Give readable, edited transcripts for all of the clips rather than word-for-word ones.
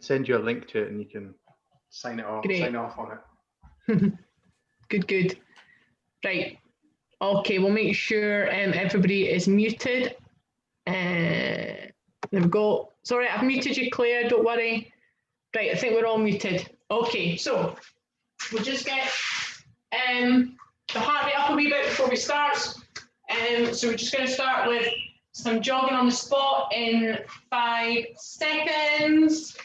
send you a link to it and you can sign off on it. Good, good. Right. Okay, we'll make sure everybody is muted. There we go. Sorry, I've muted you, Claire, don't worry. Right, I think we're all muted. Okay, so we'll just get the heart rate up a wee bit before we start. So we're just going to start with some jogging on the spot in 5 seconds.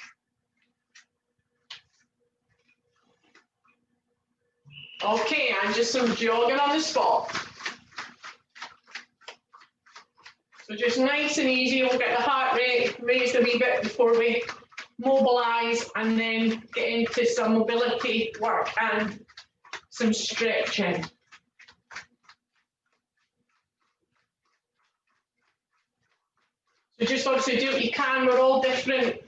Okay, and just some jogging on the spot. So just nice and easy, we'll get the heart rate raised a wee bit before we mobilise and then get into some mobility work and some stretching. So just obviously do what you can, we're all different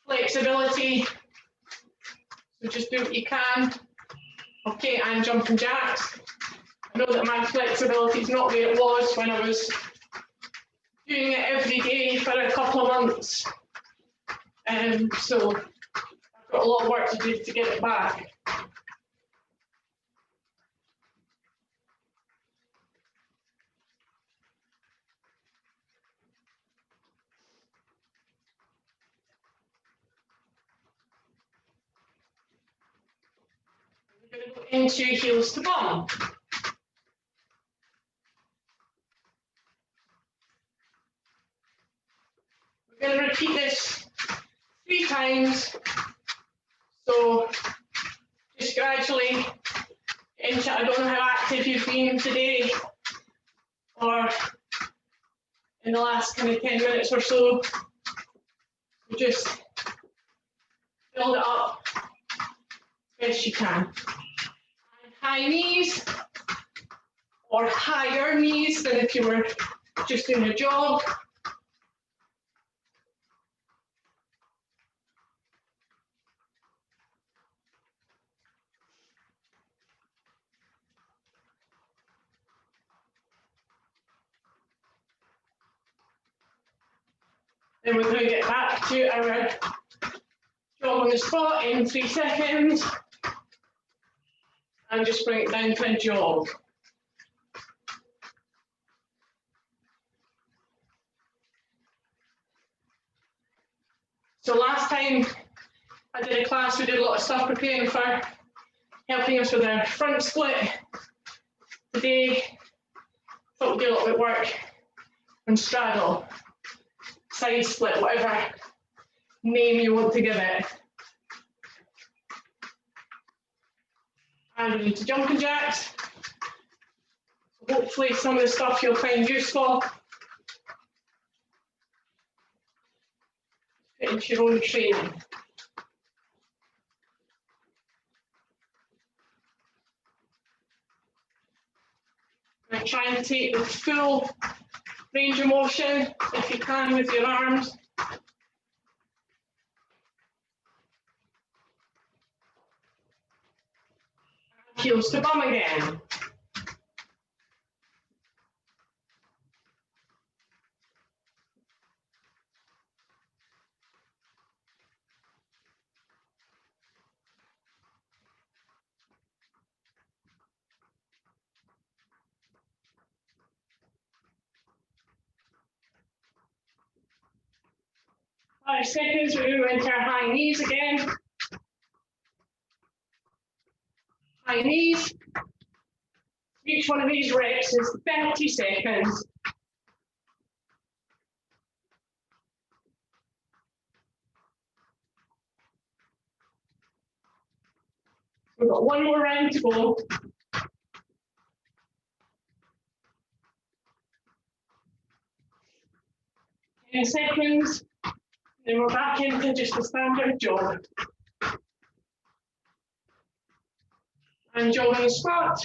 flexibility. So just do what you can. Okay, and jumping jacks. I know that my flexibility is not where it was when I was doing it every day for a couple of months. So I've got a lot of work to do to get it back. We're going to go into heels to bum. We're going to repeat this 3 times. So just gradually into, I don't know how active you've been today or in the last kind of 10 minutes or so. Just build it up as best you can. And high knees or higher knees than if you were just doing a jog. Then we're going to get back to our jog on the spot in 3 seconds. And just bring it down to a jog. So last time I did a class, we did a lot of stuff preparing for helping us with our front split. Today, I thought we'd do a little bit of work on straddle, side split, whatever name you want to give it. And we need to jumping jacks. So hopefully some of the stuff you'll find useful. Fit into your own training. And try and take the full range of motion if you can with your arms. Heels to bum again. Five seconds, we move into our high knees again. High knees. Each one of these reps is 30 seconds. We've got one more round to go. In seconds, then we're back into just a standard jog. And jog on the spot.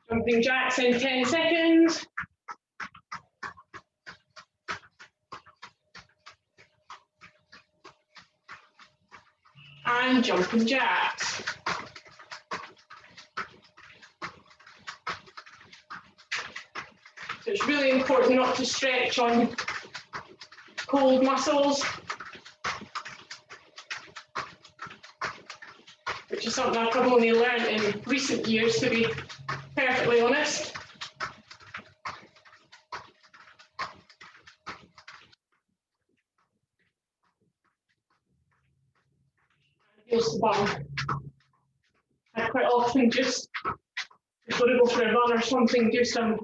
Jumping jacks in 10 seconds. and jumping jacks. So it's really important not to stretch on cold muscles, which is something I've only learned in recent years, to be perfectly honest. Feels the bum. I quite often just, before I go for a run or something, do some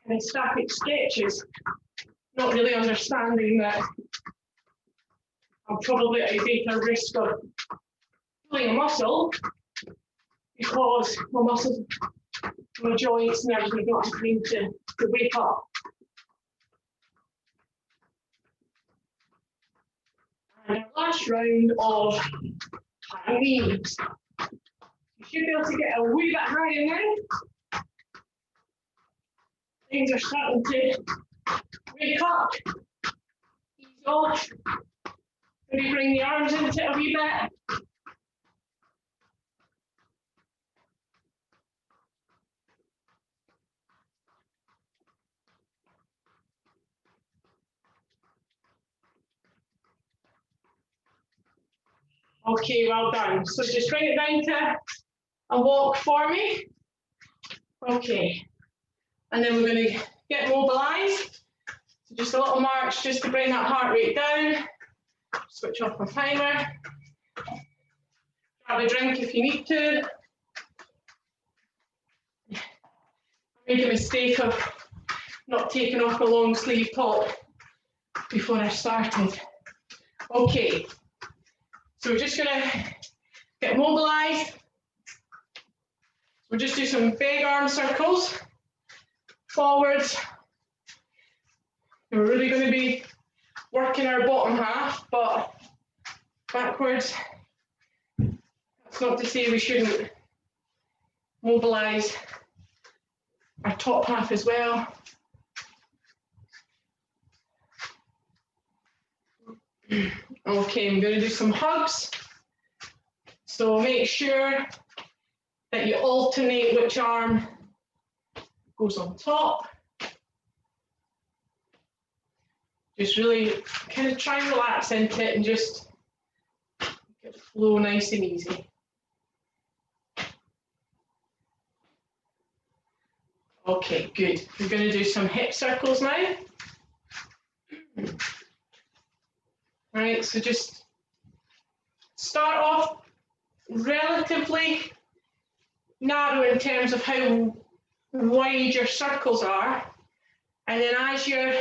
kind of static stretches, not really understanding that I'm probably at a greater risk of pulling a muscle because my muscles, my joints and everything don't have time to wake up. And our last round of high knees. You should be able to get a wee bit higher now. Things are starting to wake up. Ease off. Maybe bring the arms into it a wee bit. Okay, well done. So just bring it down to a walk for me. Okay. And then we're going to get mobilized. So just a little march just to bring that heart rate down. Switch off my timer. Grab a drink if you need to. I made the mistake of not taking off the long sleeve top before I started. Okay. So we're just going to get mobilized. We'll just do some big arm circles. Forwards. We're really going to be working our bottom half, but backwards. That's not to say we shouldn't mobilize our top half as well. Okay, I'm going to do some hugs. So make sure that you alternate which arm goes on top. Just really kind of try and relax into it and just get the flow nice and easy. Okay, good. We're going to do some hip circles now. Right, so just start off relatively narrow in terms of how wide your circles are, and then as you're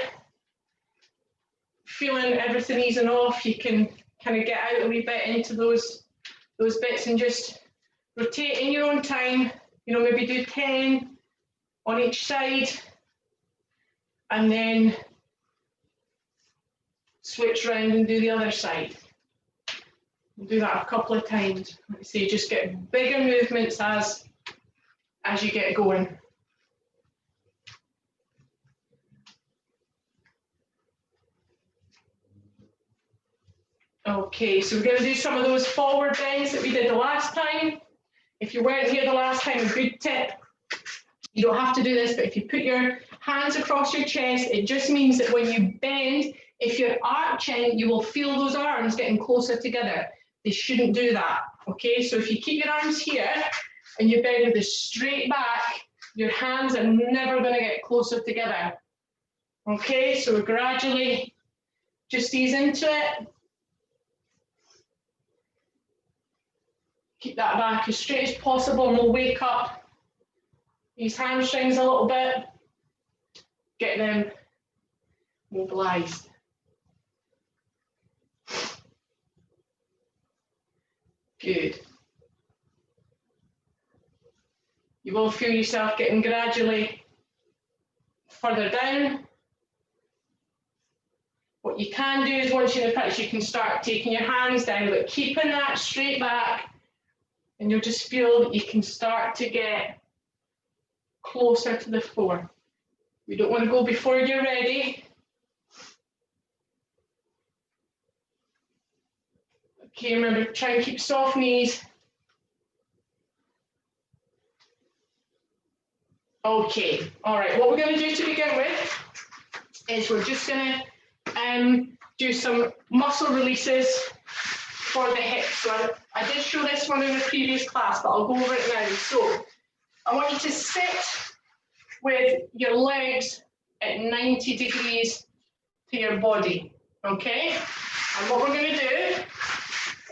feeling everything easing off, you can kind of get out a wee bit into those bits and just rotate in your own time. You know, maybe do 10 on each side, and then switch around and do the other side. We'll do that a couple of times. So you just get bigger movements as you get going. Okay, so we're going to do some of those forward bends that we did the last time. If you weren't here the last time, a good tip, you don't have to do this, but if you put your hands across your chest, it just means that when you bend, if you're arching, you will feel those arms getting closer together. They shouldn't do that, okay? So if you keep your arms here and you bend with a straight back, your hands are never going to get closer together. Okay, so we're gradually just ease into it. Keep that back as straight as possible, and we'll wake up these hamstrings a little bit, get them mobilized. Good. You will feel yourself getting gradually further down. What you can do is once you're in the practice, you can start taking your hands down, but keeping that straight back, and you'll just feel that you can start to get closer to the floor. You don't want to go before you're ready. Okay, remember, try and keep soft knees. Okay, all right, what we're going to do to begin with is we're just going to do some muscle releases for the hips. So I did show this one in the previous class, but I'll go over it now. So I want you to sit with your legs at 90 degrees to your body, okay? And what we're going to do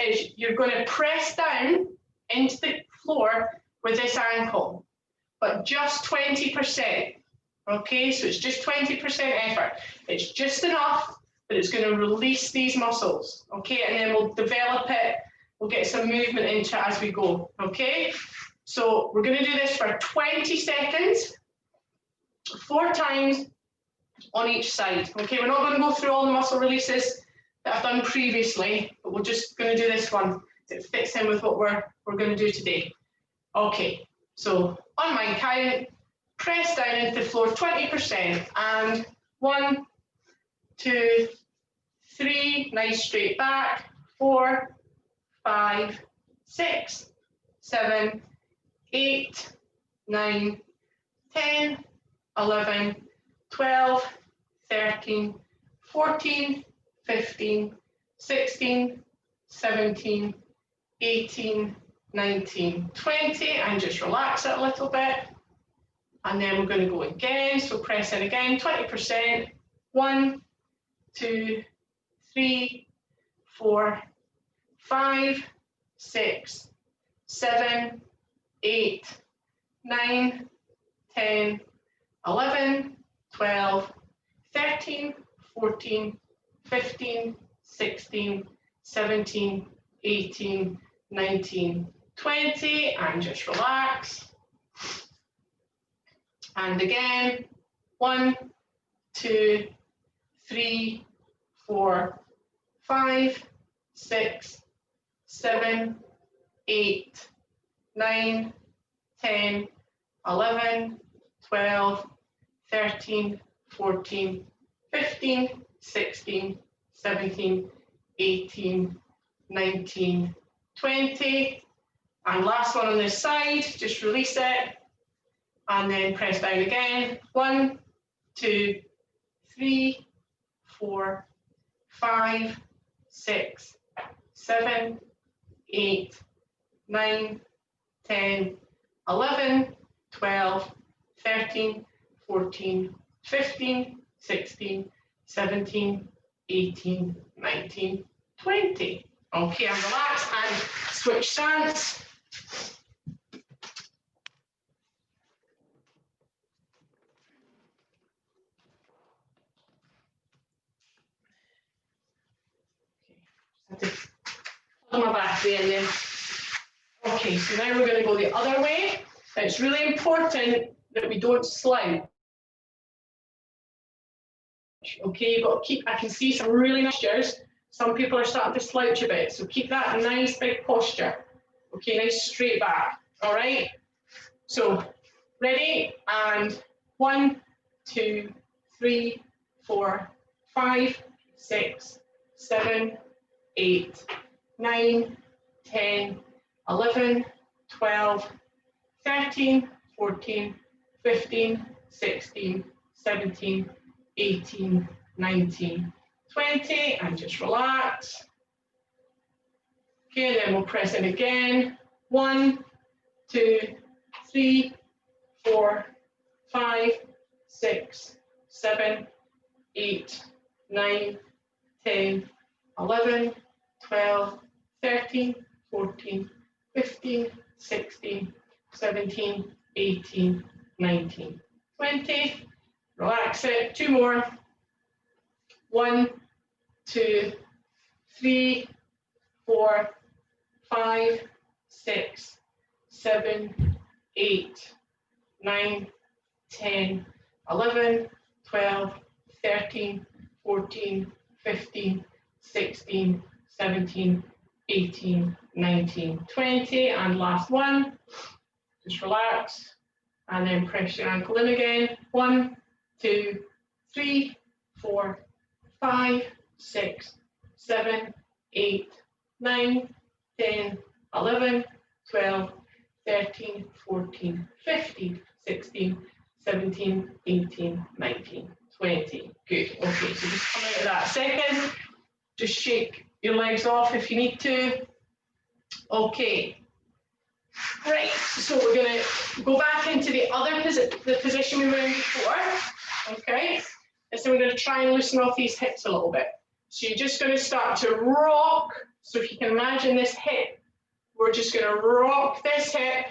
is you're going to press down into the floor with this ankle, but just 20%, okay? So it's just 20% effort. It's just enough, but it's going to release these muscles, okay? And then we'll develop it. We'll get some movement into it as we go, okay? So we're going to do this for 20 seconds, 4 times on each side, okay? We're not going to go through all the muscle releases that I've done previously, but we're just going to do this one. It fits in with what we're going to do today. Okay, so on my count, press down into the floor 20%, and 1, 2, 3, nice straight back, 4, 5, 6, 7, 8, 9, 10, 11, 12, 13, 14, 15, 16, 17, 18, 19, 20, and just relax it a little bit. And then we're going to go again, so press in again, 20%, 1, 2, 3, 4, 5, 6, 7, 8, 9, 10, 11, 12, 13, 14, 15, 16, 17, 18, 19, 20, and just relax. And again, 1, 2, 3, 4, 5, 6, 7, 8, 9, 10, 11, 12, 13, 14, 15, 16, 17, 18, 19, 20. And last one on this side, just release it. And then press down again. 1, 2, 3, 4, 5, 6, 7, 8, 9, 10, 11, 12, 13, 14, 15, 16, 17, 18, 19, 20. Okay, and relax and switch stance. My back there and then. Okay, so now we're going to go the other way. It's really important that we don't slouch. Okay, you've got to keep, I can see some really nice postures. Some people are starting to slouch a bit, so keep that nice big posture. Okay, nice straight back. All right, so ready, and 1, 2, 3, 4, 5, 6, 7, 8, 9, 10, 11, 12, 13, 14, 15, 16, 17, 18, 19, 20, and just relax. Okay, and then we'll press in again. 1, 2, 3, 4, 5, 6, 7, 8, 9, 10, 11, 12, 13, 14, 15, 16, 17, 18, 19, 20. Relax it. 2 more. 1, 2, 3, 4, 5, 6, 7, 8, 9, 10, 11, 12, 13, 14, 15, 16, 17, 18, 19, 20, and last one. Just relax and then press your ankle in again. 1, 2, 3, 4, 5, 6, 7, 8, 9, 10, 11, 12, 13, 14, 15, 16, 17, 18, 19, 20. Good. Okay, so just come out of that second. Just shake your legs off if you need to. Okay. Right, so we're going to go back into the position we were in before. Okay. And so we're going to try and loosen off these hips a little bit. So you're just going to start to rock. So if you can imagine this hip, we're just going to rock this hip,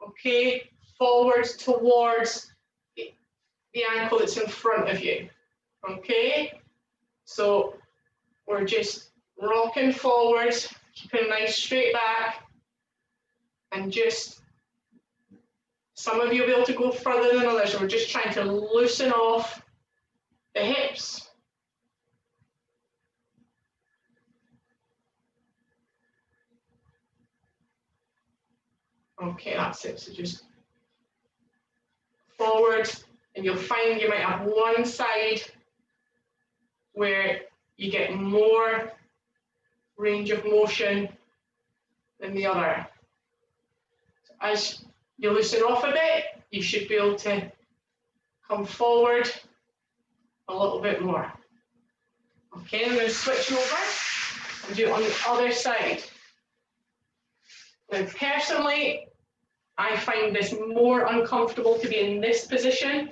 okay, forwards towards the ankle that's in front of you, okay? So we're just rocking forwards, keeping a nice straight back, and just, some of you will be able to go further than others, we're just trying to loosen off the hips. Okay, that's it. So just forward, and you'll find you might have one side where you get more range of motion than the other. So as you loosen off a bit, you should be able to come forward a little bit more. Okay, I'm going to switch over and do it on the other side. Now, personally, I find this more uncomfortable to be in this position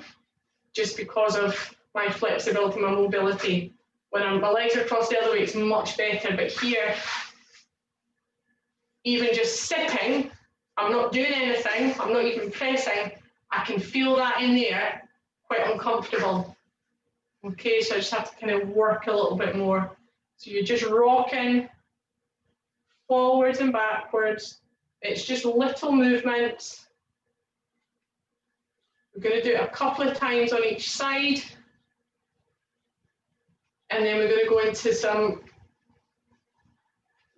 just because of my flexibility, my mobility. When my legs are crossed the other way, it's much better. But here, even just sitting, I'm not doing anything, I'm not even pressing, I can feel that in there, quite uncomfortable. Okay, so I just have to kind of work a little bit more. So you're just rocking forwards and backwards. It's just little movements. We're going to do it a couple of times on each side. And then we're going to go into some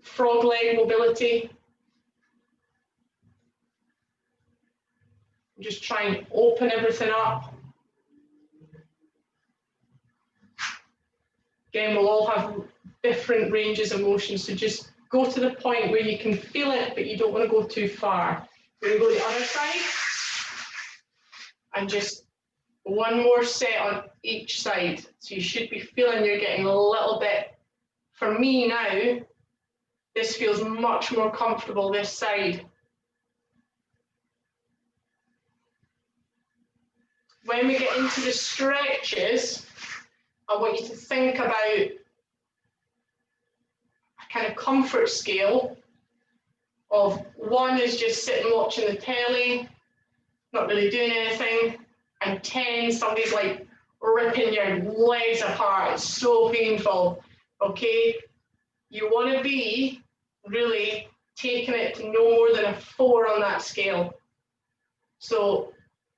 frog leg mobility. Just try and open everything up. Again, we'll all have different ranges of motion, so just go to the point where you can feel it, but you don't want to go too far. We're going to go to the other side, and just one more set on each side. So you should be feeling you're getting a little bit, for me now, this feels much more comfortable this side. When we get into the stretches, I want you to think about a kind of comfort scale of 1 is just sitting watching the telly, not really doing anything, and 10, somebody's like ripping your legs apart, it's so painful, okay? You want to be really taking it to no more than a 4 on that scale. So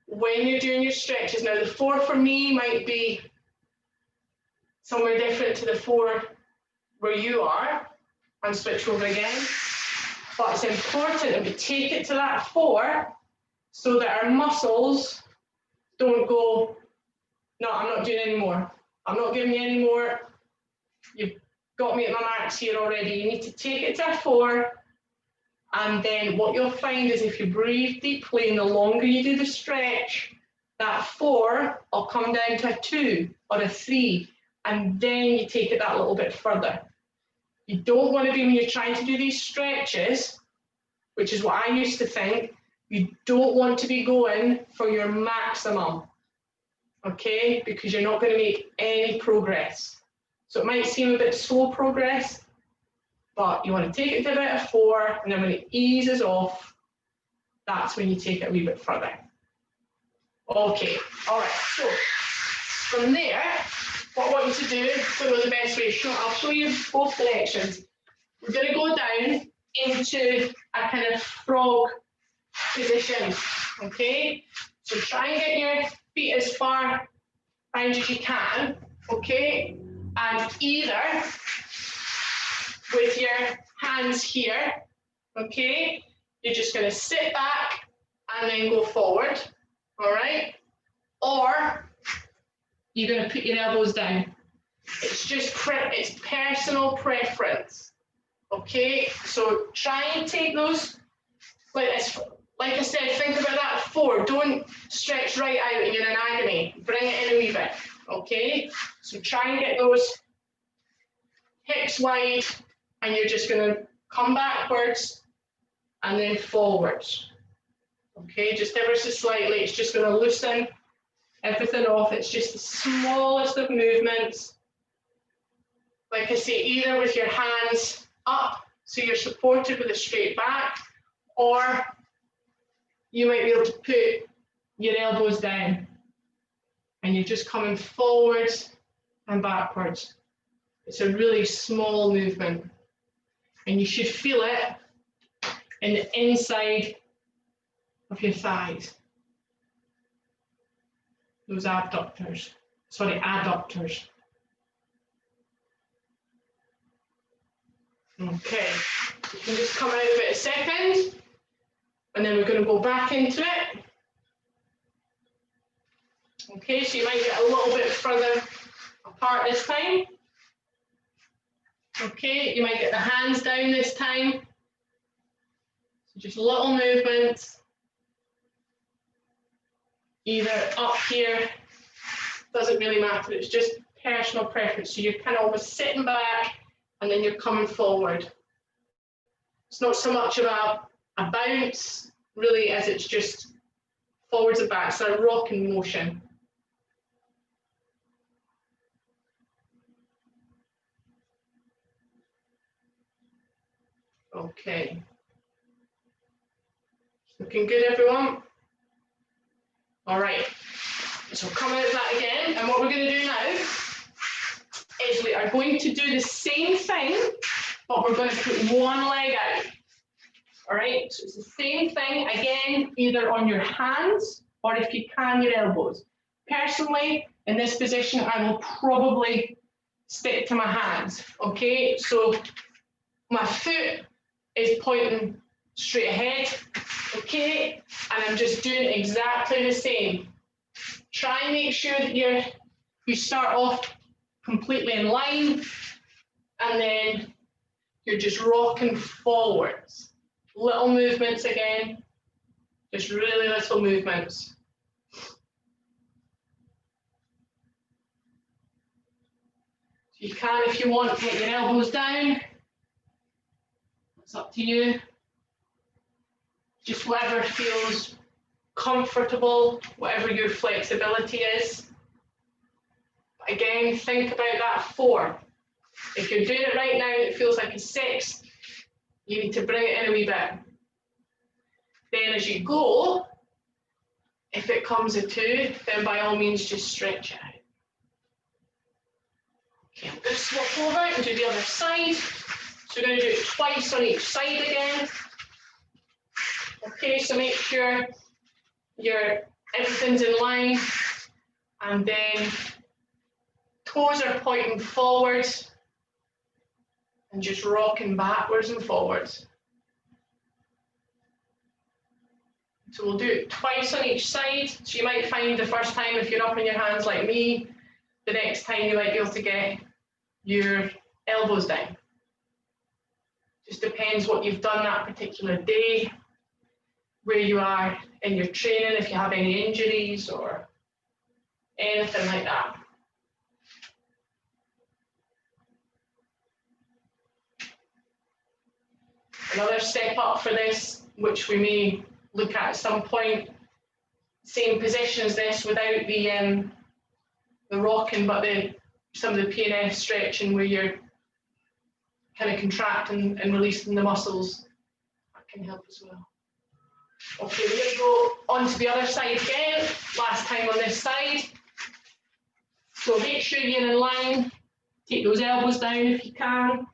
when you're doing your stretches, now the 4 for me might be somewhere different to the 4 where you are, and switch over again. But it's important that we take it to that 4 so that our muscles don't go, no, I'm not doing any more. I'm not giving you any more. You've got me at my max here already. You need to take it to a 4. And then what you'll find is if you breathe deeply and the longer you do the stretch, that 4 will come down to a 2 or a 3. And then you take it that little bit further. You don't want to be, when you're trying to do these stretches, which is what I used to think, you don't want to be going for your maximum, okay? Because you're not going to make any progress. So it might seem a bit slow progress, but you want to take it to about a 4, and then when it eases off, that's when you take it a wee bit further. Okay, all right, so from there, what I want you to do, so the best way, I'll show you both directions. We're going to go down into a kind of frog position, okay? So try and get your feet as far behind as you can, okay? And either with your hands here, okay? You're just going to sit back and then go forward, all right? Or you're going to put your elbows down. It's just it's personal preference. Okay, so try and take those, like I said, think about that 4. Don't stretch right out and you're in agony. Bring it in a wee bit, okay? So try and get those hips wide, and you're just going to come backwards and then forwards. Okay, just ever so slightly. It's just going to loosen everything off. It's just the smallest of movements. Like I say, either with your hands up, so you're supported with a straight back, or you might be able to put your elbows down and you're just coming forwards and backwards. It's a really small movement, and you should feel it in the inside of your thighs. Those adductors. Okay, you can just come out of it a second, and then we're going to go back into it. Okay, so you might get a little bit further apart this time. Okay, you might get the hands down this time. So just little movements, either up here, doesn't really matter, it's just personal preference. So you're kind of almost sitting back and then you're coming forward. It's not so much about a bounce, really, as it's just forwards and back, so a rocking motion. Okay. Looking good, everyone? All right. So come out of that again, and what we're going to do now is we are going to do the same thing, but we're going to put one leg out. All right, so it's the same thing, again, either on your hands, or if you can, your elbows. Personally, in this position, I will probably stick to my hands, okay? So my foot is pointing straight ahead, okay? And I'm just doing exactly the same. Try and make sure that you start off completely in line, and then you're just rocking forwards. Little movements again, just really little movements. So you can, if you want, get your elbows down. It's up to you. Just whatever feels comfortable, whatever your flexibility is. Again, think about that 4. If you're doing it right now and it feels like a 6, you need to bring it in a wee bit. Then as you go, if it comes a 2, then by all means just stretch it out. Okay, I'm going to swap over and do the other side. So we're going to do it twice on each side again. Okay, so make sure everything's in line, and then toes are pointing forwards and just rocking backwards and forwards. So we'll do it twice on each side. So you might find the first time, if you're up on your hands like me, the next time you might be able to get your elbows down. Just depends what you've done that particular day, where you are in your training, if you have any injuries or anything like that. Another step up for this, which we may look at some point, same position as this without the rocking, but some of the P&F stretching where you're kind of contracting and releasing the muscles. That can help as well. Okay, we're going to go on to the other side again, last time on this side. So make sure you're in line, take those elbows down if you can,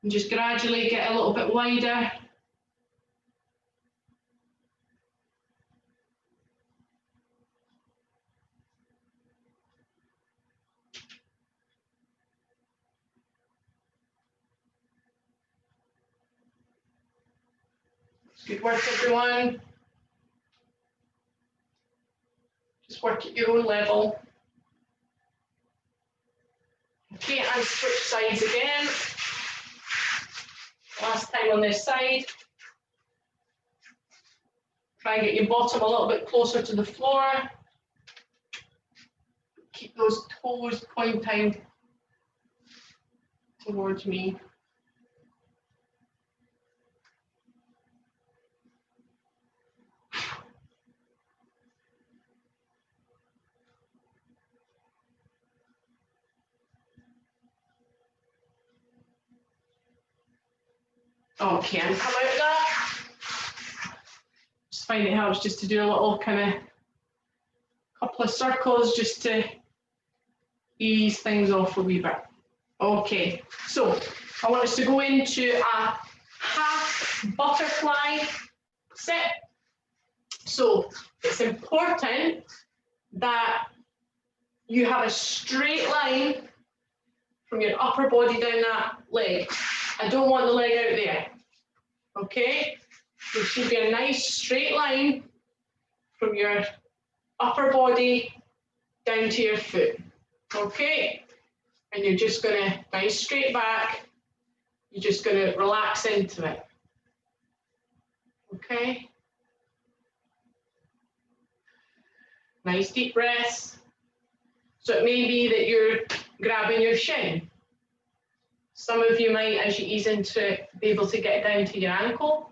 and just gradually get a little bit wider. Good work, everyone. Just work at your own level. Okay, and switch sides again. last time on this side. Try and get your bottom a little bit closer to the floor. Keep those toes pointing towards me. Okay, and come out of that. Just find it helps just to do a little kind of couple of circles just to ease things off a wee bit. Okay, so I want us to go into a half butterfly sit. So it's important that you have a straight line from your upper body down that leg. I don't want the leg out there. Okay, there should be a nice straight line from your upper body down to your foot. Okay, and you're just going to nice straight back. You're just going to relax into it. Okay, nice deep breaths. So it may be that you're grabbing your shin. Some of you might, as you ease into it, be able to get down to your ankle.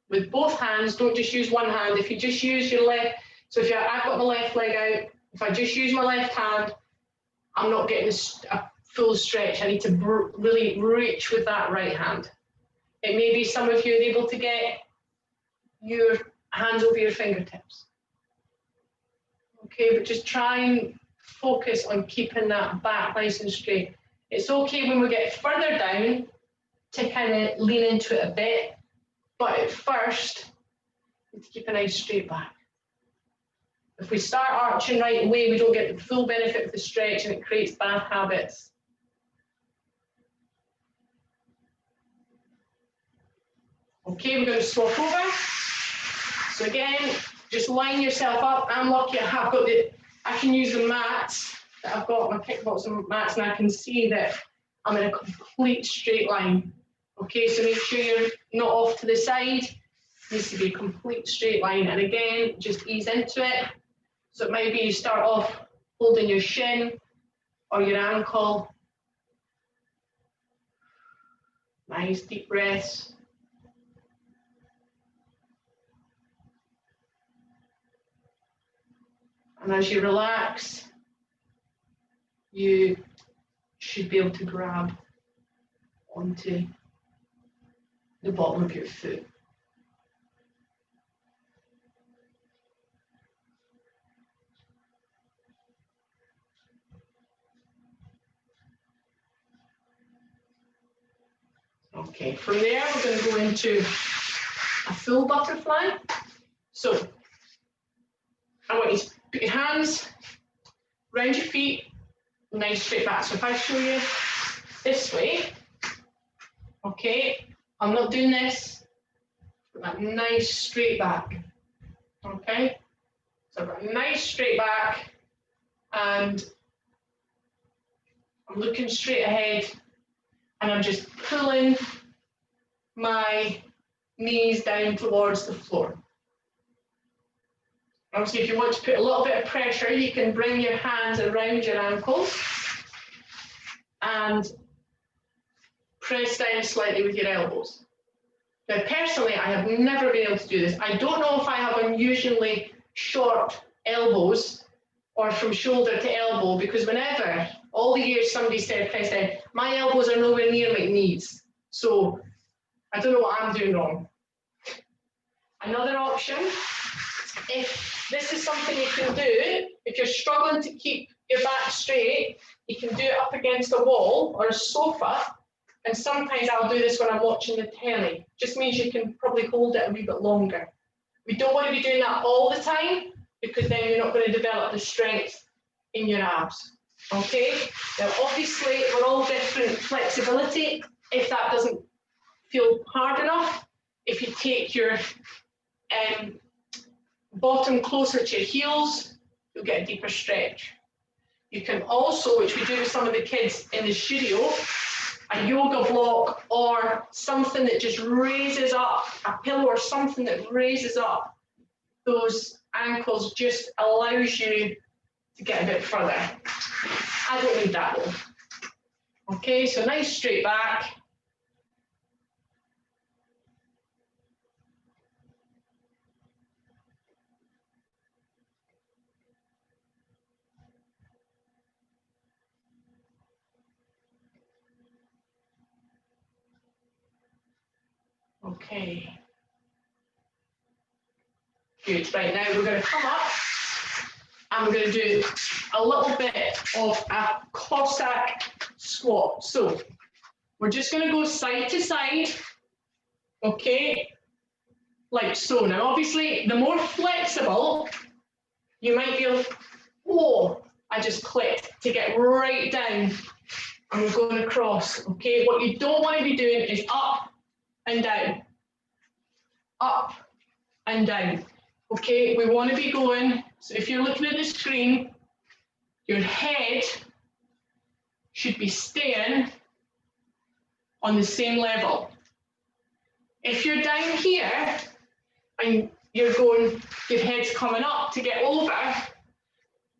With both hands, don't just use one hand. If you just use your left, so if I've got my left leg out, if I just use my left hand, I'm not getting a full stretch. I need to really reach with that right hand. It may be some of you are able to get your hands over your fingertips. Okay, but just try and focus on keeping that back nice and straight. It's okay when we get further down to kind of lean into it a bit, but at first, we need to keep a nice straight back. If we start arching right away, we don't get the full benefit of the stretch and it creates bad habits. Okay, we're going to swap over. So again, just line yourself up. I'm lucky I can use the mats that I've got, my kickboxing mats, and I can see that I'm in a complete straight line. Okay, so make sure you're not off to the side. It needs to be a complete straight line. And again, just ease into it. So it might be you start off holding your shin or your ankle. Nice deep breaths. And as you relax, you should be able to grab onto the bottom of your foot. Okay, from there we're going to go into a full butterfly. So I want you to put your hands around your feet, nice straight back. So if I show you this way, okay, I'm not doing this, but that nice straight back, okay? So I've got a nice straight back and I'm looking straight ahead and I'm just pulling my knees down towards the floor. Obviously, if you want to put a little bit of pressure, you can bring your hands around your ankles and press down slightly with your elbows. Now, personally, I have never been able to do this. I don't know if I have unusually short elbows or from shoulder to elbow, because whenever, all the years somebody said, press down, my elbows are nowhere near my knees. So I don't know what I'm doing wrong. Another option, if this is something you can do, if you're struggling to keep your back straight, you can do it up against a wall or a sofa. And sometimes I'll do this when I'm watching the telly. Just means you can probably hold it a wee bit longer. We don't want to be doing that all the time, because then you're not going to develop the strength in your abs. Okay? Now, obviously, we're all different flexibility. If that doesn't feel hard enough, if you take your bottom closer to your heels, you'll get a deeper stretch. You can also, which we do with some of the kids in the studio, a yoga block or something that just raises up, a pillow or something that raises up those ankles, just allows you to get a bit further. I don't need that though. Okay, so nice straight back. Okay. Good. Right, now we're going to come up and we're going to do a little bit of a Cossack squat. So we're just going to go side to side, okay, like so. Now, obviously, the more flexible, you might be like, oh, I just clicked, to get right down and we're going across, okay? What you don't want to be doing is up and down, up and down. Okay, we want to be going, so if you're looking at the screen, your head should be staying on the same level. If you're down here and you're going, your head's coming up to get over,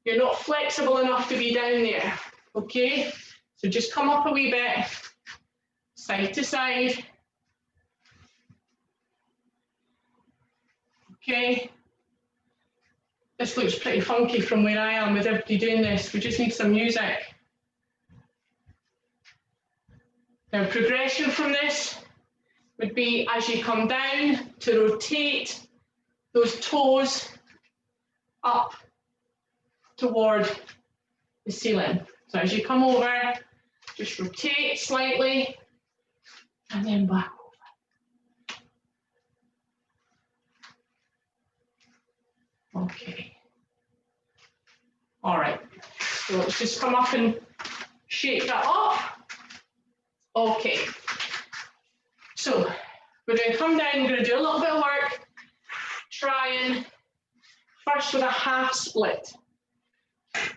you're not flexible enough to be down there, okay? So just come up a wee bit, side to side. Okay. This looks pretty funky from where I am with everybody doing this. We just need some music. Now, progression from this would be as you come down to rotate those toes up toward the ceiling. So as you come over, just rotate slightly and then back over. Okay. All right. So let's just come up and shake that off. Okay. So we're going to come down, we're going to do a little bit of work, trying first with a half split.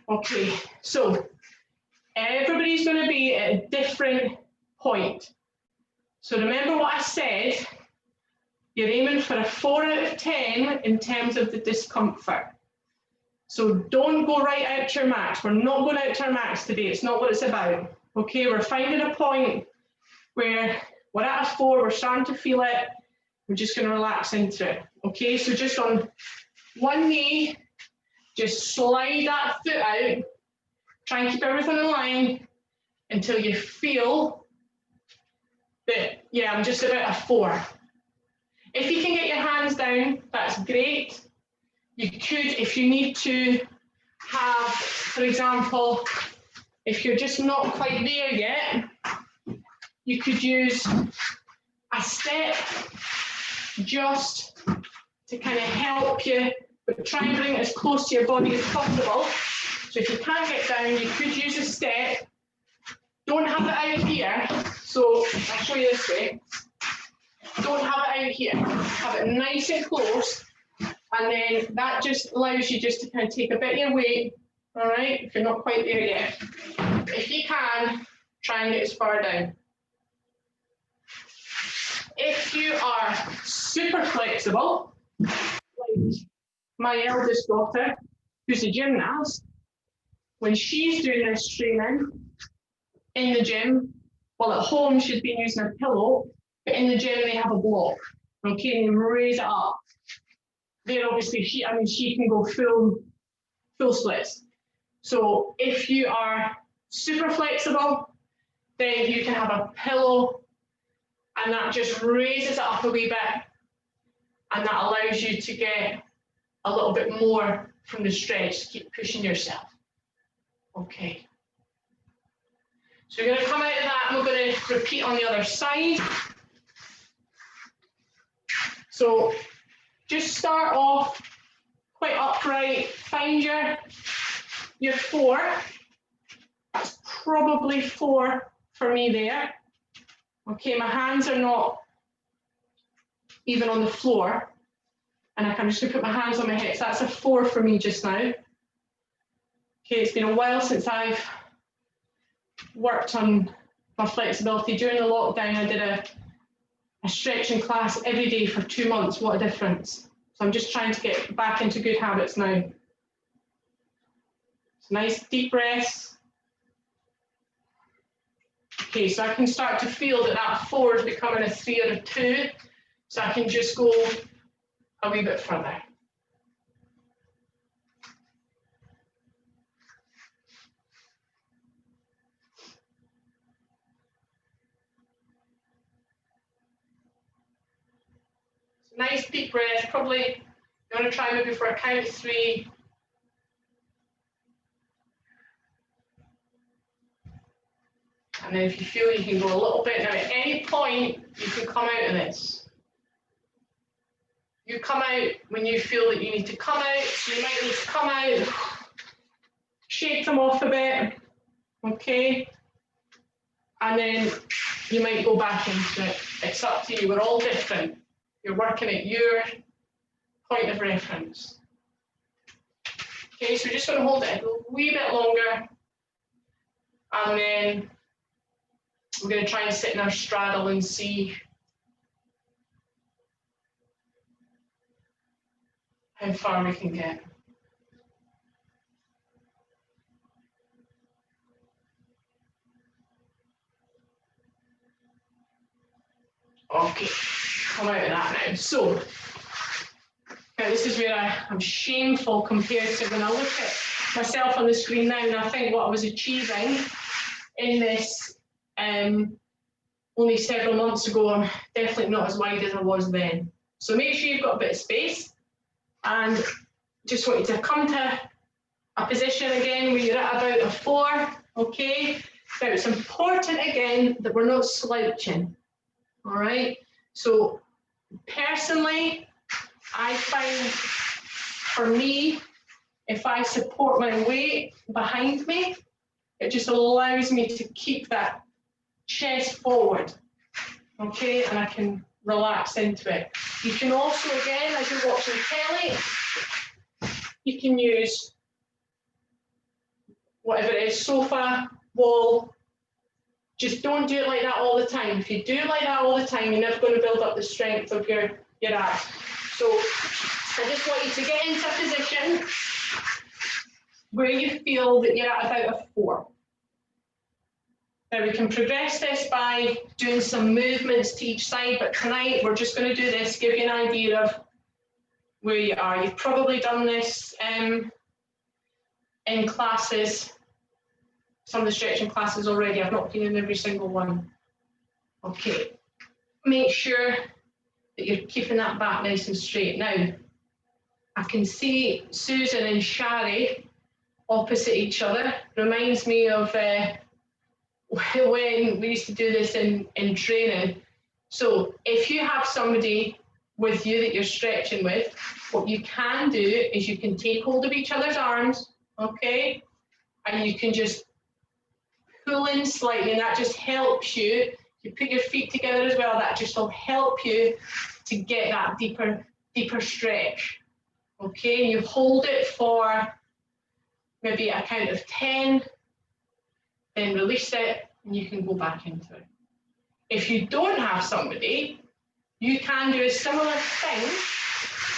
Okay, so everybody's going to be at a different point. So remember what I said, you're aiming for a 4 out of 10 in terms of the discomfort. So don't go right out to your max. We're not going out to our max today. It's not what it's about. Okay, we're finding a point where we're at a 4, we're starting to feel it. We're just going to relax into it. Okay, so just on one knee, just slide that foot out. Try and keep everything in line until you feel that, yeah, I'm just about a 4. If you can get your hands down, that's great. You could, if you need to have, for example, if you're just not quite there yet, you could use a step just to kind of help you, but try and bring it as close to your body as possible. So if you can't get down, you could use a step. Don't have it out here. So I'll show you this way. Don't have it out here. Have it nice and close. And then that just allows you just to kind of take a bit of your weight, all right, if you're not quite there yet. If you can, try and get as far down. If you are super flexible, like my eldest daughter, who's a gymnast, when she's doing this training in the gym, well, at home she's been using a pillow, but in the gym they have a block, okay, and you raise it up. There, obviously, she can go full splits. So if you are super flexible, then you can have a pillow, and that just raises it up a wee bit, and that allows you to get a little bit more from the stretch. Keep pushing yourself. Okay. So you're going to come out of that, and we're going to repeat on the other side. So just start off quite upright, find your 4. That's probably 4 for me there. Okay, my hands are not even on the floor, and I'm just going to put my hands on my hips. That's a 4 for me just now. Okay, it's been a while since I've worked on my flexibility. During the lockdown, I did a stretching class every day for 2 months. What a difference. So I'm just trying to get back into good habits now. So nice deep breaths. Okay, so I can start to feel that that 4 is becoming a 3 or a 2. So I can just go a wee bit further. So nice deep breath. Probably you want to try maybe for a count of 3. And then if you feel you can go a little bit. Now at any point you can come out of this. You come out when you feel that you need to come out. So you might need to come out, shake them off a bit, okay? And then you might go back into it. It's up to you. We're all different. You're working at your point of reference. Okay, so we're just going to hold it a wee bit longer. And then we're going to try and sit in our straddle and see how far we can get. Okay, come out of that now. So, now this is where I'm shameful compared to when I look at myself on the screen now and I think what I was achieving in this only several months ago. I'm definitely not as wide as I was then. So make sure you've got a bit of space, and just want you to come to a position again where you're at about a 4, okay? Now it's important again that we're not slouching, all right? So personally, I find for me, if I support my weight behind me, it just allows me to keep that chest forward, okay? And I can relax into it. You can also, again, as you're watching telly, you can use whatever it is, sofa, wall. Just don't do it like that all the time. If you do it like that all the time, you're never going to build up the strength of your abs. So I just want you to get into a position where you feel that you're at about a 4. Now we can progress this by doing some movements to each side, but tonight we're just going to do this, give you an idea of where you are. You've probably done this in classes, some of the stretching classes already. I've not been in every single one. Okay, make sure that you're keeping that back nice and straight. Now, I can see Susan and Shari opposite each other. Reminds me of when we used to do this in training. So if you have somebody with you that you're stretching with, what you can do is you can take hold of each other's arms, okay? And you can just pull in slightly, and that just helps you. You put your feet together as well, that just will help you to get that deeper stretch. Okay, and you hold it for maybe a count of 10, then release it, and you can go back into it. If you don't have somebody, you can do a similar thing.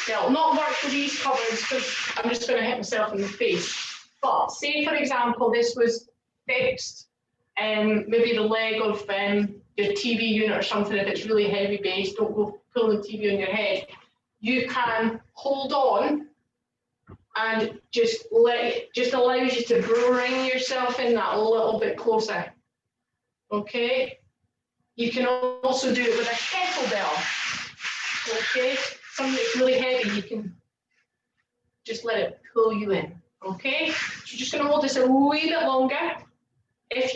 It'll not work for these covers because I'm just going to hit myself in the face. But say, for example, this was fixed, maybe the leg of your TV unit or something. If it's really heavy base, don't go pulling the TV on your head. You can hold on and just allows you to bring yourself in that a little bit closer. Okay? You can also do it with a kettlebell. Okay? Something that's really heavy, you can just let it pull you in. Okay? So you're just going to hold this a wee bit longer. If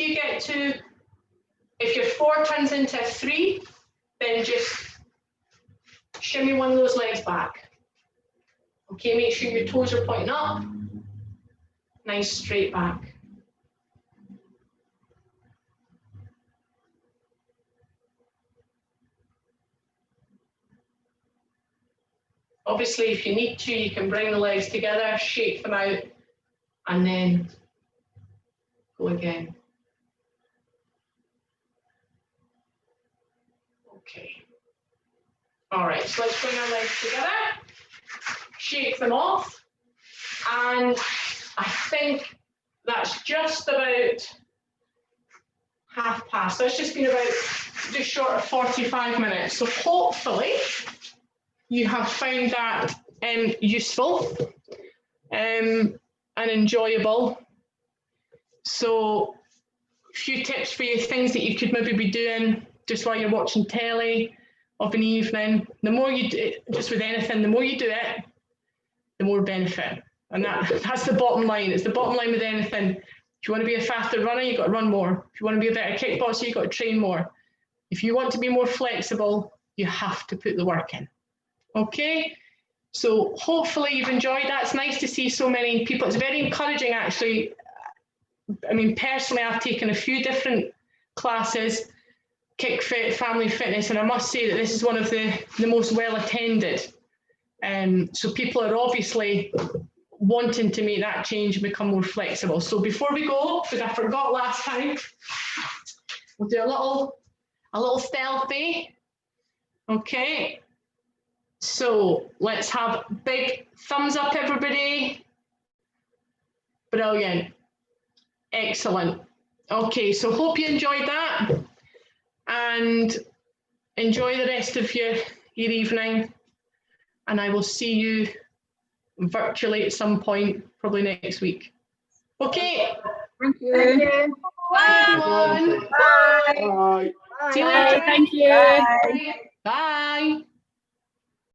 your 4 turns into a 3, then just shimmy one of those legs back. Okay, make sure your toes are pointing up. Nice straight back. Obviously, if you need to, you can bring the legs together, shake them out, and then go again. Okay. All right, so let's bring our legs together, shake them off, and I think that's just about half past. So it's just been about just short of 45 minutes. So hopefully you have found that useful and enjoyable. So a few tips for you, things that you could maybe be doing just while you're watching telly of an evening. The more you do it, just with anything, the more you do it, the more benefit. And that's the bottom line. It's the bottom line with anything. If you want to be a faster runner, you've got to run more. If you want to be a better kickboxer, you've got to train more. If you want to be more flexible, you have to put the work in. Okay? So hopefully you've enjoyed that. It's nice to see so many people. It's very encouraging, actually. I mean, personally, I've taken a few different classes, Kick Fit, Family Fitness, and I must say that this is one of the most well attended. So people are obviously wanting to make that change and become more flexible. So before we go, because I forgot last time, we'll do a little stealthy. Okay. So let's have big thumbs up, everybody. Brilliant. Excellent. Okay, so hope you enjoyed that and enjoy the rest of your evening. And I will see you virtually at some point, probably next week. Okay. Thank you. Thank you. Bye, everyone. Bye. Bye. See you later. Thank you. Bye.